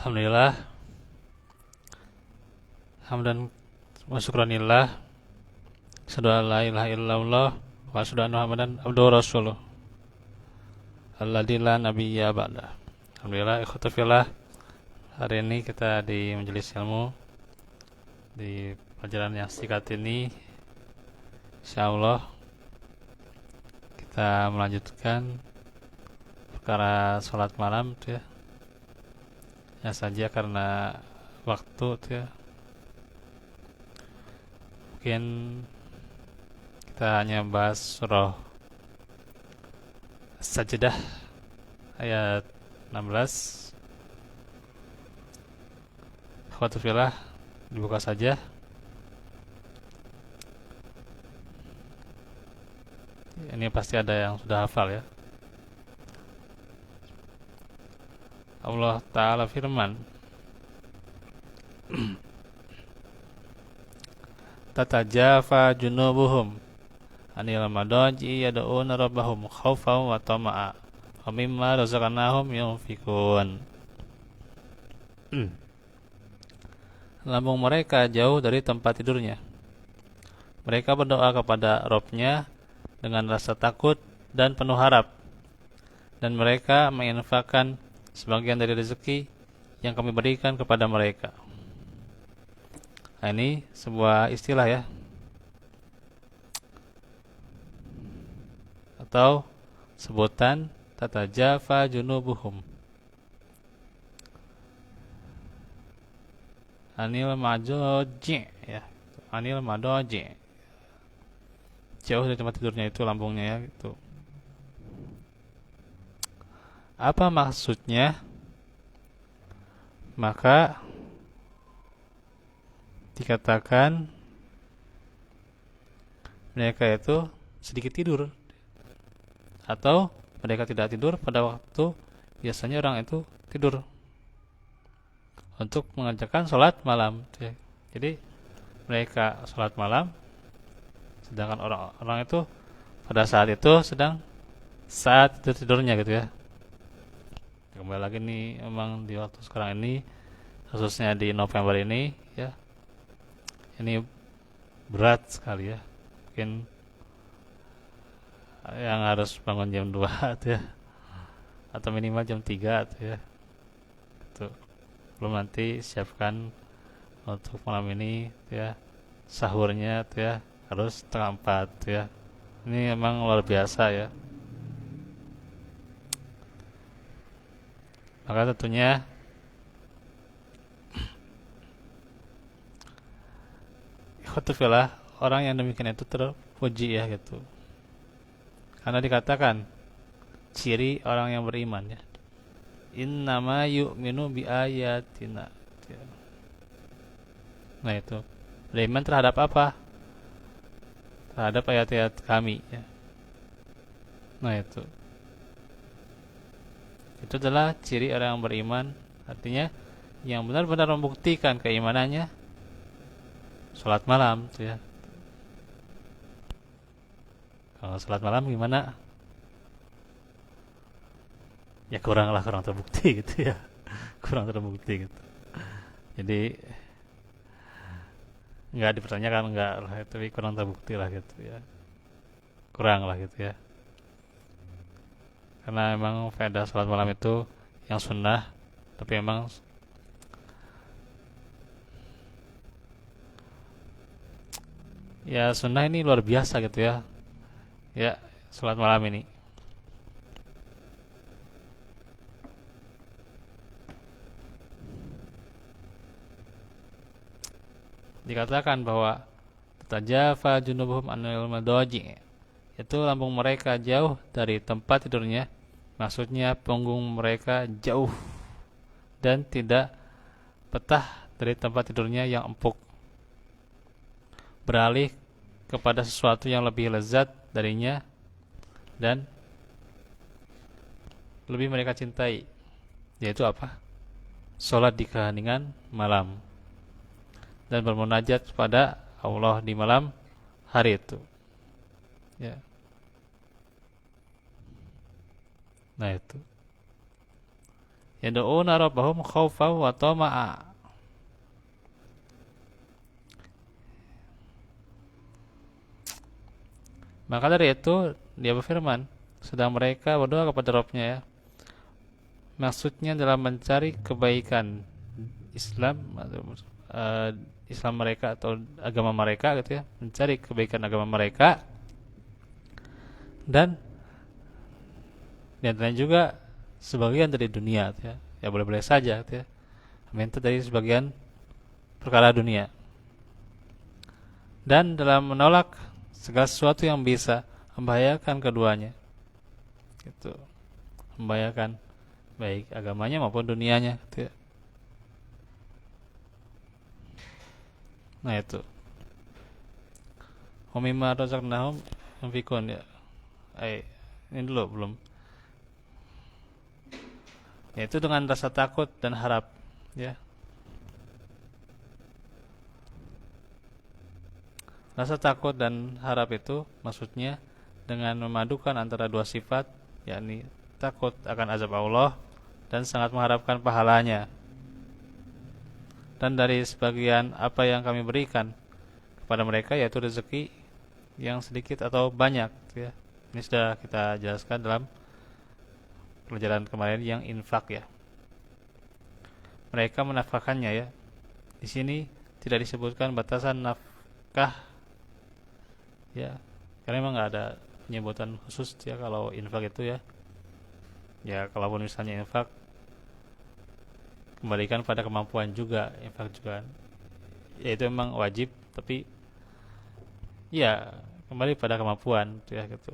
Alhamdulillah, hamdan wa syukranillah, asyhadu an la ilaha illallah wa asyhadu anna Muhammadan abduhu wa rasuluh. Alladzi la nabiyya ba'da. Alhamdulillah, ikhwata fillah. Hari ini kita di majelis ilmu di pelajaran yang singkat ini, insyaallah kita melanjutkan perkara sholat malam tuh ya. Ya saja karena waktu tuh ya. Mungkin kita hanya bahas surah Sajdah ayat 16. Akhwatu fillah, dibuka saja. Ini pasti ada yang sudah hafal ya. Allah Ta'ala firman, tatajafa junubuhum anil madaji yad'una rabbahum khaufan wa tama'a wa mimma razaqnahum yunfikun. Lambung mereka jauh dari tempat tidurnya. Mereka berdoa kepada Rabb-nya dengan rasa takut dan penuh harap, dan mereka menginfakkan sebagian dari rezeki yang kami berikan kepada mereka. Nah, ini sebuah istilah ya, atau sebutan tatajafa junubuhum anil madoji ya, anil madoji, jauh dari tempat tidurnya itu lambungnya ya gitu. Apa maksudnya? Maka dikatakan mereka itu sedikit tidur, atau mereka tidak tidur pada waktu biasanya orang itu tidur untuk mengerjakan sholat malam. Jadi mereka sholat malam, sedangkan orang-orang itu pada saat itu sedang saat tidurnya gitu ya. Kembali lagi nih, emang di waktu sekarang ini, khususnya di November ini ya, ini berat sekali ya. Mungkin yang harus bangun jam 2 tuh ya, atau minimal jam 3 tuh ya. Tuh. Belum nanti siapkan untuk malam ini tuh ya, sahurnya tuh ya harus setengah 4 tuh ya. Ini emang luar biasa ya. Maka tentunya ikhwatufillah, orang yang demikian itu terpuji ya gitu. Karena dikatakan ciri orang yang beriman ya, innama yu'minu bi ayatina. Nah itu, beriman terhadap apa? Terhadap ayat-ayat kami ya. Nah itu adalah ciri orang yang beriman. Artinya yang benar-benar membuktikan keimanannya sholat malam tuh ya. Kalau sholat malam gimana? Ya kurang terbukti gitu ya. Kurang terbukti gitu. Jadi nggak dipertanyakan, nggak lah, tapi kurang terbukti lah gitu ya. Kurang lah gitu ya. Karena memang faedah sholat malam itu yang sunnah, tapi memang ya sunnah ini luar biasa gitu ya. Ya, sholat malam ini. Dikatakan bahwa tatajafa junubuhum anil madaji, itu lambung mereka jauh dari tempat tidurnya. Maksudnya punggung mereka jauh dan tidak betah dari tempat tidurnya yang empuk, beralih kepada sesuatu yang lebih lezat darinya dan lebih mereka cintai, yaitu apa? Sholat di keheningan malam dan bermunajat kepada Allah di malam hari itu ya. Nah itu yad'una rabbahum khaufan wa tama'a. Maka dari itu dia berfirman, sedang mereka berdoa kepada Rabbnya ya. Maksudnya dalam mencari kebaikan Islam atau Islam mereka atau agama mereka gitu ya, mencari kebaikan agama mereka, dan dan juga sebagian dari dunia gitu ya. Ya boleh-boleh saja gitu ya. Minta dari sebagian perkara dunia. Dan dalam menolak segala sesuatu yang bisa membahayakan keduanya. Gitu. Membahayakan baik agamanya maupun dunianya gitu ya. Nah itu. Wa mimma razaqnahum yunfikun ya. Ini dulu belum. Yaitu dengan rasa takut dan harap ya. Rasa takut dan harap itu maksudnya dengan memadukan antara dua sifat, yakni takut akan azab Allah dan sangat mengharapkan pahalanya. Dan dari sebagian apa yang kami berikan kepada mereka yaitu rezeki yang sedikit atau banyak ya. Ini sudah kita jelaskan dalam pelajaran kemarin yang infak ya. Mereka menafkahkannya ya. Di sini tidak disebutkan batasan nafkah ya, karena memang nggak ada penyebutan khusus ya kalau infak itu ya. Ya kalaupun misalnya infak kembalikan pada kemampuan juga, infak juga ya itu memang wajib, tapi ya kembali pada kemampuan ya gitu.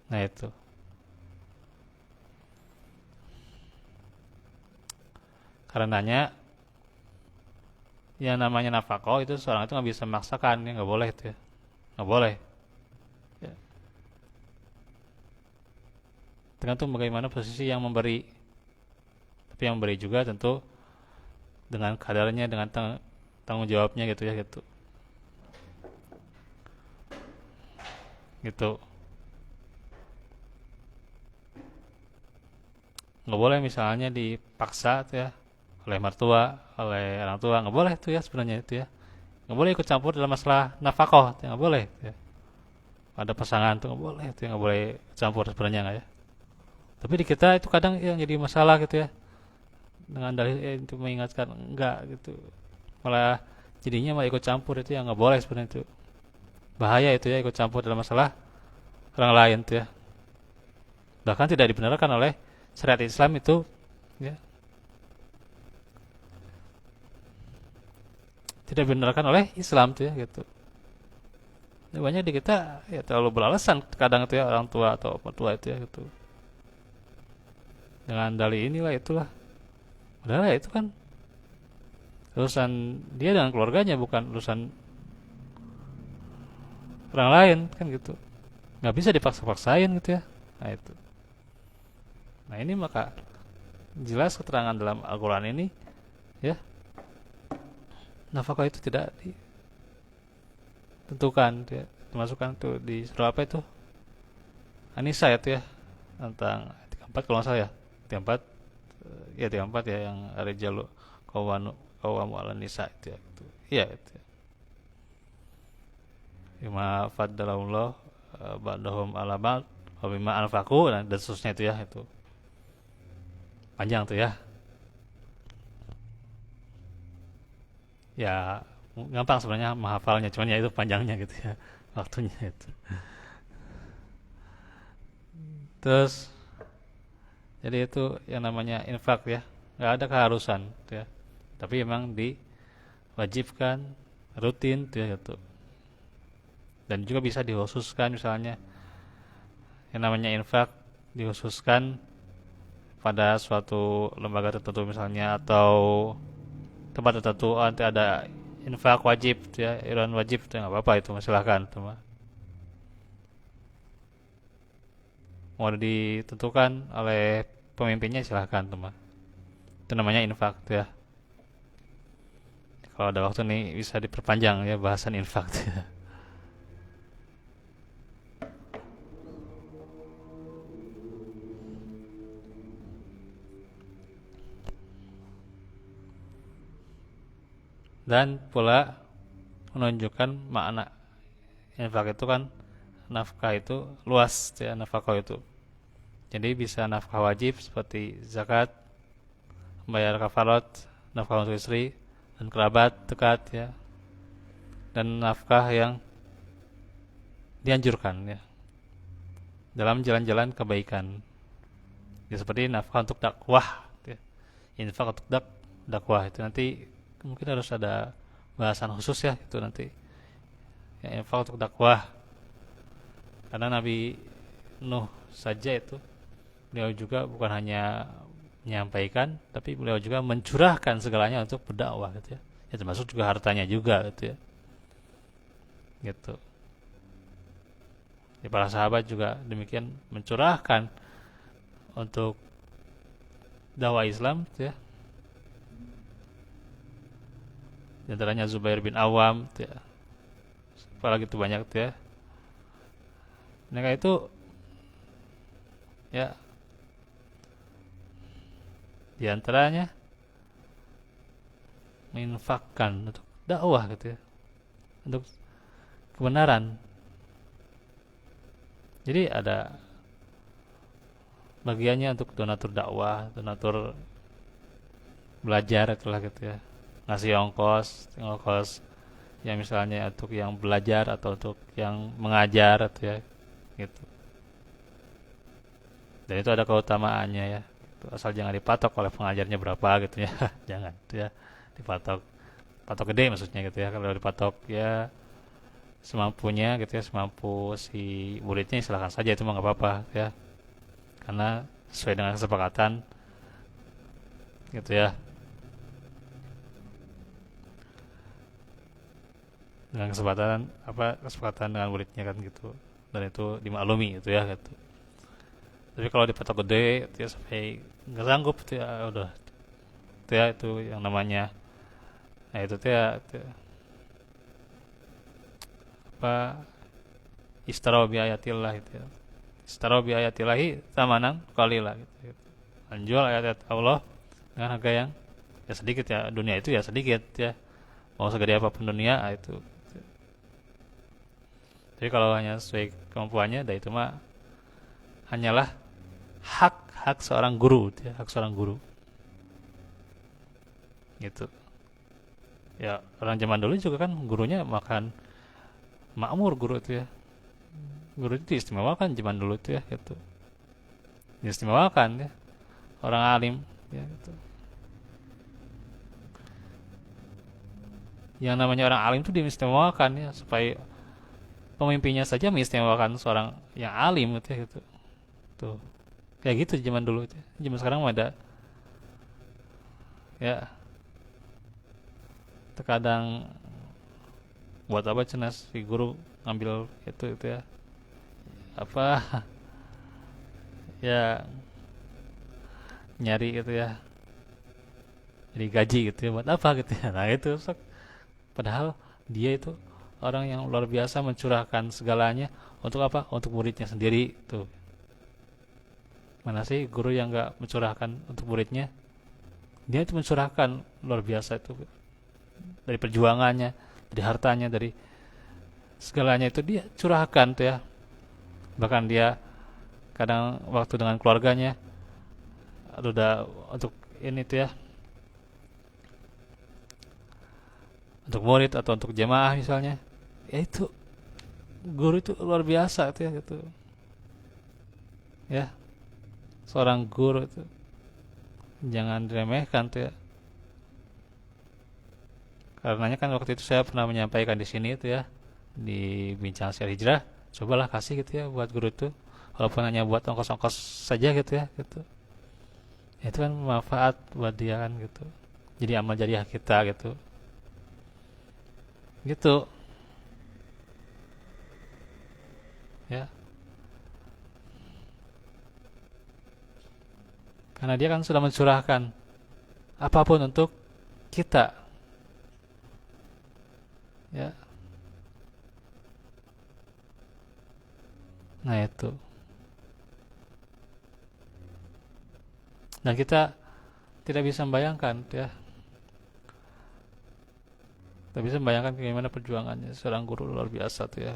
Nah itu karenanya yang namanya nafkah itu seorang itu nggak bisa memaksakan ya, nggak boleh itu ya, nggak boleh ya. Tergantung bagaimana posisi yang memberi, tapi yang memberi juga tentu dengan kadarnya, dengan tanggung jawabnya gitu ya gitu gitu. Nggak boleh misalnya dipaksa tuh ya oleh mertua, oleh orang tua, nggak boleh tuh ya sebenarnya itu ya. Nggak boleh ikut campur dalam masalah nafkah, nggak boleh tuh ya. Ada pasangan tuh nggak boleh tuh, nggak boleh campur sebenarnya nggak ya. Tapi di kita itu kadang yang jadi masalah gitu ya, dengan dalil itu mengingatkan enggak gitu, malah jadinya malah ikut campur, itu yang nggak boleh sebenarnya itu. Bahaya itu ya ikut campur dalam masalah orang lain tuh ya. Bahkan tidak dibenarkan oleh syariat Islam itu ya. Tidak dibenarkan oleh Islam tuh ya gitu. Nah, banyak di kita ya terlalu beralasan kadang itu ya orang tua atau mertua itu ya gitu. Dengan dalih inilah itulah. Padahal ya itu kan urusan dia dengan keluarganya, bukan urusan orang lain kan gitu. Nggak bisa dipaksa-paksain gitu ya. Nah itu. Nah ini maka jelas keterangan dalam Al-Quran ini ya, nafkah itu tidak ditentukan ya. Dimasukkan tuh di surah apa itu, An-Nisa itu ya, tentang 34 kalau nggak salah ya, 34 ya 34 ya, yang Ar-Rijalu Qawwamu 'alan Nisa itu ya gitu. Iya itu ya. Bima faddalallah ba'dahum 'ala ba'd wa bima anfaqu dan seterusnya itu ya, itu panjang tuh ya. Ya gampang sebenarnya menghafalnya, cuman ya itu panjangnya gitu ya waktunya itu. Terus jadi itu yang namanya infak ya, nggak ada keharusan gitu ya, tapi memang diwajibkan rutin gitu ya gitu. Dan juga bisa dikhususkan, misalnya yang namanya infak dikhususkan pada suatu lembaga tertentu misalnya, atau tempat tertentu nanti ada infak wajib ya, iuran wajib itu nggak apa-apa, itu silahkan tuh mah. Mau ditentukan oleh pemimpinnya silahkan tuh mah, itu namanya infak tuh ya. Kalau ada waktu nih bisa diperpanjang ya bahasan infak tuh ya. Dan pula menunjukkan makna infak itu kan, nafkah itu luas ya, nafkah itu. Jadi bisa nafkah wajib seperti zakat, membayar kafarat, nafkah untuk istri dan kerabat dekat ya, dan nafkah yang dianjurkan ya dalam jalan-jalan kebaikan. Ya, seperti nafkah untuk dakwah ya. Infak untuk dakwah itu nanti mungkin harus ada bahasan khusus ya itu nanti. Ya, infak untuk dakwah. Karena Nabi Nuh saja itu beliau juga bukan hanya menyampaikan, tapi beliau juga mencurahkan segalanya untuk berdakwah gitu ya. Ya termasuk juga hartanya juga gitu ya. Gitu. Ya, para sahabat juga demikian mencurahkan untuk dakwah Islam gitu ya. Di antaranya Zubair bin Awam gitu ya. Apalagi itu banyak gitu ya. Mereka itu ya di antaranya menginfakkan untuk dakwah gitu ya, untuk kebenaran. Jadi ada bagiannya untuk donatur dakwah, donatur belajar itulah gitu ya, ngasih ongkos yang misalnya untuk yang belajar atau untuk yang mengajar gitu ya, gitu. Dan itu ada keutamaannya ya. Asal jangan dipatok oleh pengajarnya berapa gitu ya. Jangan gitu ya. Dipatok patok gede maksudnya gitu ya. Kalau dipatok ya semampunya gitu ya, semampu si muridnya silakan saja, itu mah nggak apa-apa ya. Karena sesuai dengan kesepakatan gitu ya. Dengan kesepakatan dengan muridnya kan gitu. Dan itu dimaklumi gitu ya gitu. Tapi kalau dipatok gede itu ya sampai nggak sanggup itu ya udah itu ya, itu yang namanya, nah itu tuh ya itu, apa, istaraw bi ayatillah itu ya, istaraw bi ayatillahi tamanan qalilah gitu, gitu. Menjual ayat-ayat Allah dengan harga yang ya sedikit ya, dunia itu ya sedikit ya, mau segede apapun dunia itu gitu. Jadi kalau hanya sesuai kemampuannya, dah itu mah hanyalah hak seorang guru gitu ya, hak seorang guru gitu ya. Orang zaman dulu juga kan gurunya makan makmur, guru itu ya, guru itu diistimewakan zaman dulu itu ya gitu, diistimewakan ya, orang alim ya gitu. Yang namanya orang alim itu diistimewakan ya, supaya pemimpinnya saja mengistimewakan seorang yang alim gitu ya gitu. Tuh. Kayak gitu zaman dulu itu. Zaman sekarang ada ya, terkadang buat apa cenas si guru ngambil itu ya, apa ya, nyari gitu ya, jadi gaji gitu ya, buat apa gitu ya. Nah itu sok, padahal dia itu orang yang luar biasa mencurahkan segalanya untuk apa, untuk muridnya sendiri tuh. Mana sih guru yang nggak mencurahkan untuk muridnya? Dia itu mencurahkan luar biasa itu, dari perjuangannya, dari hartanya, dari segalanya itu dia curahkan tuh ya. Bahkan dia kadang waktu dengan keluarganya udah untuk ini tuh ya, untuk murid atau untuk jemaah misalnya, ya itu guru itu luar biasa tuh ya gitu ya. Seorang guru itu jangan diremehkan tuh ya. Karenanya kan waktu itu saya pernah menyampaikan di sini itu ya, di bincang siar hijrah, cobalah kasih gitu ya buat guru itu, walaupun hanya buat ongkos-ongkos saja gitu ya gitu. Itu kan manfaat buat dia kan gitu. Jadi amal jariah kita gitu. Gitu ya. Karena dia kan sudah mencurahkan apapun untuk kita ya. Nah itu. Dan kita tidak bisa membayangkan ya, Kita bisa membayangkan bagaimana perjuangannya seorang guru luar biasa tuh ya.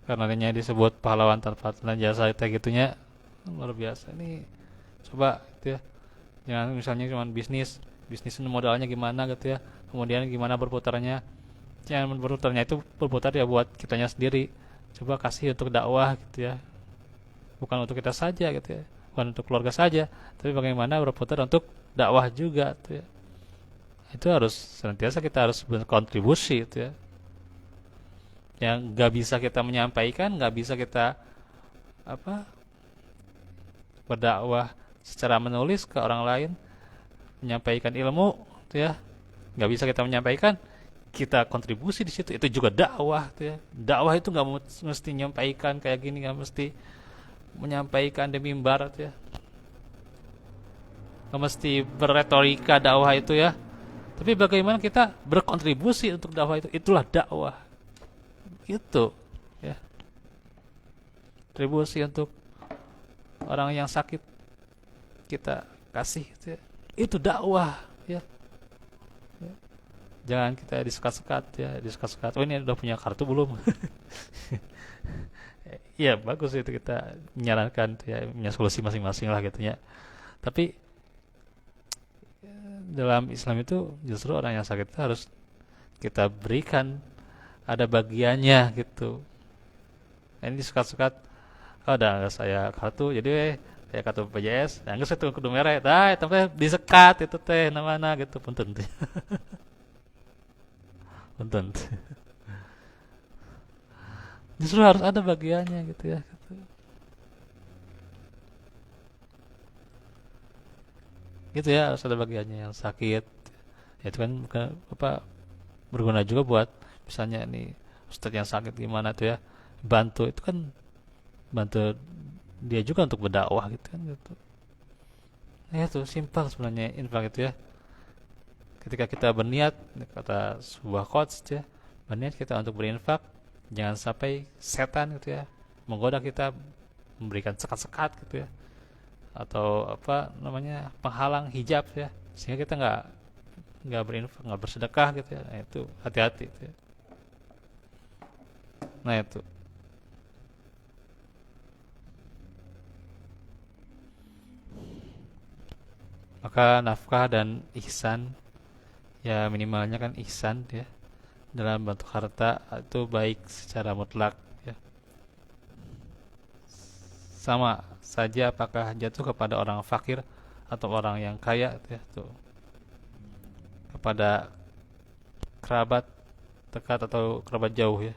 Karenanya disebut pahlawan tanpa tanda jasa kayak gitunya luar biasa. Ini coba gitu ya. Jangan misalnya cuma bisnis modalnya gimana gitu ya. Kemudian gimana berputarnya. Jangan berputarnya itu berputar ya buat kitanya sendiri. Coba kasih untuk dakwah gitu ya. Bukan untuk kita saja gitu ya. Bukan untuk keluarga saja, tapi bagaimana berputar untuk dakwah juga gitu ya. Itu harus senantiasa kita harus berkontribusi gitu ya. Yang nggak bisa kita menyampaikan, nggak bisa kita apa berdakwah secara menulis ke orang lain, menyampaikan ilmu, gitu ya, nggak bisa kita menyampaikan, kita kontribusi di situ, itu juga dakwah, gitu ya. Dakwah itu nggak mesti menyampaikan kayak gini, nggak mesti menyampaikan di mimbar, gitu ya, nggak mesti berretorika dakwah itu ya. Tapi bagaimana kita berkontribusi untuk dakwah itu, itulah dakwah. Itu ya, kontribusi untuk orang yang sakit kita kasih itu, ya. Itu dakwah ya. Ya. Jangan kita disekat-sekat ya, disekat-sekat. Oh ini udah punya kartu belum? Iya bagus itu kita menyarankan ya, punya solusi masing-masing lah gitu ya. Tapi dalam Islam itu justru orang yang sakit itu harus kita berikan ada bagiannya gitu. Ini sekat-sekat, oh udah nggak saya kartu, jadi saya kartu BPJS, nggak saya tuh kudu merek, tapi disekat itu teh mana gitu, punten teh, punten. Justru harus ada bagiannya gitu ya. Gitu. Gitu ya, harus ada bagiannya yang sakit. Ya, itu kan apa berguna juga buat misalnya nih ustadz yang sakit gimana tuh ya, bantu itu kan bantu dia juga untuk berdakwah gitu kan gitu. Ya itu simpel sebenarnya infak itu ya. Ketika kita berniat, kata sebuah quotes ya, berniat kita untuk berinfak, jangan sampai setan gitu ya menggoda kita memberikan sekat-sekat gitu ya, atau apa namanya penghalang hijab ya, sehingga kita nggak berinfak, nggak bersedekah gitu ya. Nah, itu hati-hati gitu ya. Nah itu maka nafkah dan ihsan ya, minimalnya kan ihsan ya dalam bentuk harta itu baik secara mutlak ya. Sama saja apakah jatuh kepada orang fakir atau orang yang kaya ya, tuh kepada kerabat dekat atau kerabat jauh ya.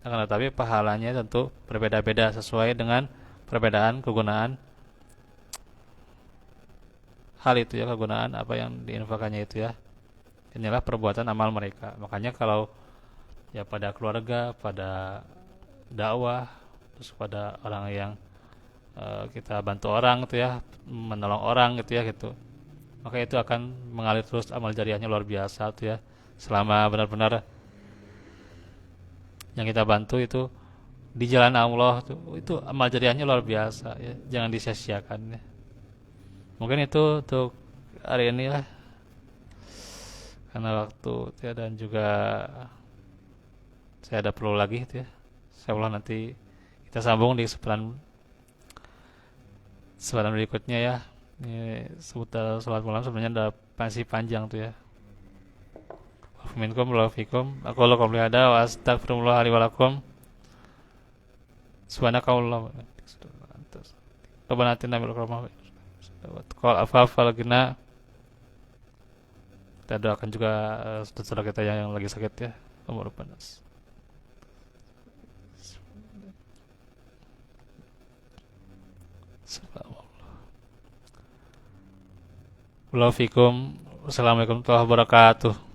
Akan tetapi pahalanya tentu berbeda-beda sesuai dengan perbedaan kegunaan hal itu ya, kegunaan apa yang diinfakannya itu ya. Inilah perbuatan amal mereka. Makanya kalau ya pada keluarga, pada dakwah, terus pada orang yang kita bantu orang gitu ya, menolong orang gitu ya gitu, maka itu akan mengalir terus amal jariahnya luar biasa tuh ya. Selama benar-benar yang kita bantu itu di jalan Allah tuh, itu amal jariahnya luar biasa ya. Jangan disia-siakan ya. Mungkin itu untuk hari ini lah, karena waktu ya, dan juga saya ada perlu lagi gitu ya. Insyaallah nanti kita sambung di kesempatan berikutnya ya. Ini seputar sholat malam sebenarnya ada masih panjang tuh ya. Minkum walafikum aku lakum lihada wa astagfirullah li walakum subhanakallah Rabbana atina min rahmah wa afafal gina. Kita doakan juga saudara kita yang lagi sakit ya, umur panas. Assalamualaikum warahmatullahi wabarakatuh.